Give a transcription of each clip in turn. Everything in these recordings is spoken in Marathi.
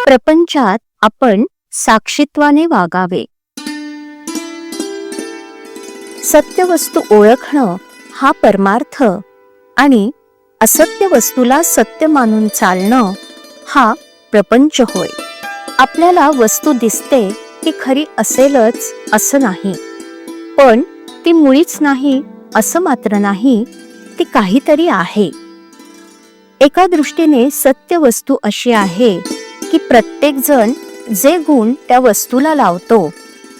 प्रपंचात आपण साक्षीत्वाने वागावे. सत्य वस्तू ओळखणं हा परमार्थ आणि असत्य वस्तूला सत्य मानून चालणं हा प्रपंच होय. आपल्याला वस्तू दिसते ती खरी असेलच असं नाही, पण ती मुळीच नाही असं मात्र नाही, ती काहीतरी आहे. एका दृष्टीने सत्य वस्तू अशी आहे की प्रत्येक जण जे गुण त्या वस्तूला लावतो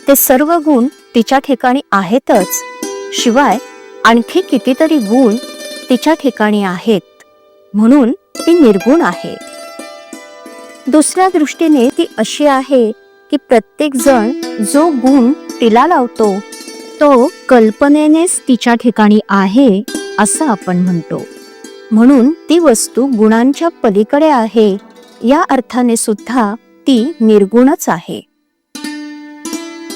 ते सर्व गुण तिच्या ठिकाणी आहेतच, शिवाय आणखी कितीतरी गुण तिच्या ठिकाणी आहेत, म्हणून ती निर्गुण आहे. दुसऱ्या दृष्टीने ती अशी आहे की प्रत्येक जण जो गुण तिला लावतो तो कल्पनेनेच तिच्या ठिकाणी आहे असं आपण म्हणतो, म्हणून ती वस्तू गुणांच्या पलीकडे आहे. या अर्थाने सुद्धा ती निर्गुणच आहे.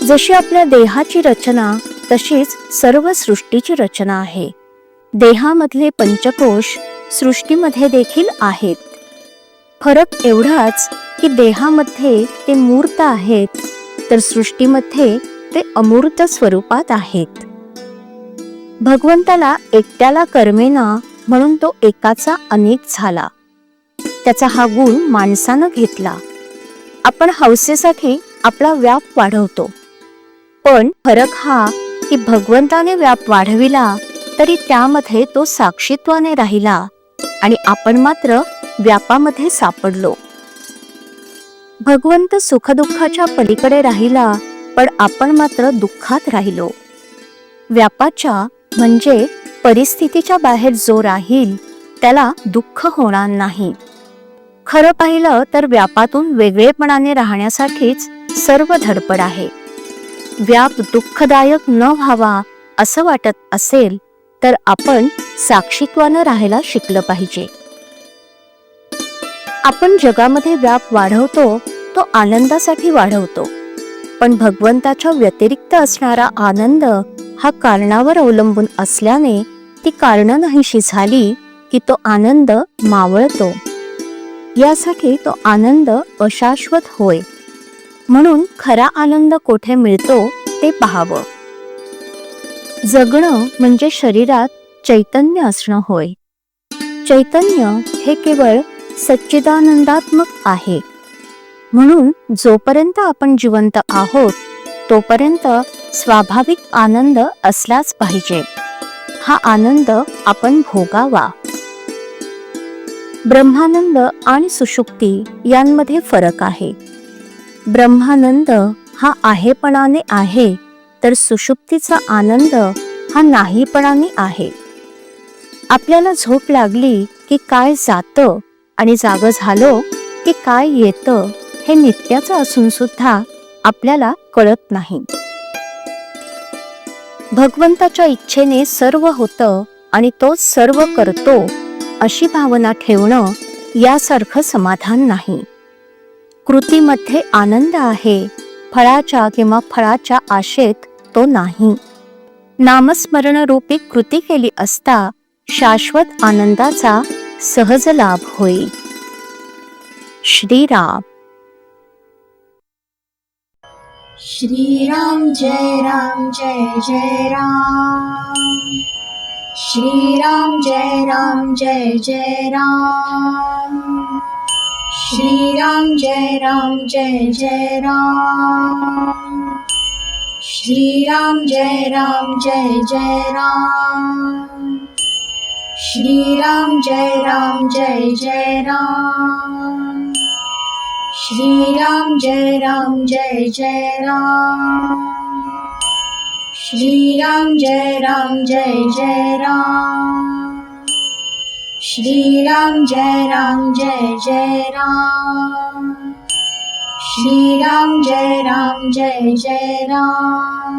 जशी आपल्या देहाची रचना तशीच सर्व सृष्टीची रचना आहे. देहामधले पंचकोश सृष्टीमध्ये देखील आहेत. फरक एवढाच की देहामध्ये ते मूर्त आहेत तर सृष्टीमध्ये ते अमूर्त स्वरूपात आहेत. भगवंताला एकट्याला कर्मेना म्हणून तो एकाचा अनेक झाला. त्याचा हा गुण माणसानं घेतला. आपण हौसेसाठी आपला व्याप वाढवतो, पण फरक हा की भगवंताने व्याप वाढविला तरी त्यामध्ये तो साक्षीत्वाने राहिला आणि आपण मात्र व्यापामध्ये सापडलो. भगवंत सुखदुःखाच्या पलीकडे राहिला, पण आपण मात्र दुःखात राहिलो. व्यापाच्या म्हणजे परिस्थितीच्या बाहेर जो राहील त्याला दुःख होणार नाही. खरं पाहिलं तर व्यापातून वेगळेपणाने राहण्यासाठीच सर्व धडपड आहे. व्याप दुःखदायक न व्हावा असं वाटत असेल तर आपण साक्षीत्वानं राहायला शिकलं पाहिजे. आपण जगामध्ये व्याप वाढवतो तो आनंदासाठी वाढवतो, पण भगवंताच्या व्यतिरिक्त असणारा आनंद हा कारणावर अवलंबून असल्याने ती कारणं नाहीशी झाली की तो आनंद मावळतो. यासाठी तो आनंद अशाश्वत होय, म्हणून खरा आनंद कोठे मिळतो ते पाहावं. जगणं म्हणजे शरीरात चैतन्य असणं होय. चैतन्य हे केवळ सच्चिदानंदात्मक आहे, म्हणून जोपर्यंत आपण जिवंत आहोत तोपर्यंत स्वाभाविक आनंद असलाच पाहिजे. हा आनंद आपण भोगावा. ब्रह्मानंद आणि सुषुप्ती यांमध्ये फरक आहे. ब्रह्मानंद हा आहेपणाने आहे तर सुषुप्तीचा आनंद हा नाहीपणाने आहे. आपल्याला झोप लागली की काय जातं आणि जागं झालो की काय येतं हे नित्याचं असून सुद्धा आपल्याला कळत नाही. भगवंताच्या इच्छेने सर्व होतं आणि तो सर्व करतो अशी भावना ठेवणं यासारखं समाधान नाही. कृतीमध्ये आनंद आहे, फळाच्या किंवा फळाच्या आशेत तो नाही. नामस्मरण रूपी कृती केली असता शाश्वत आनंदाचा सहज लाभ होईल. श्रीराम. श्रीराम जय राम जय जय राम. श्रीराम जय राम जय जय राम. श्रीराम जय राम जय जय राम. श्रीराम जय राम जय जय राम. श्रीराम जय राम जय जय राम. श्रीराम जय राम जय जय राम. श्रीराम जय राम जय जय राम. श्रीराम जय राम जय जय राम. श्रीराम जय राम जय जय राम.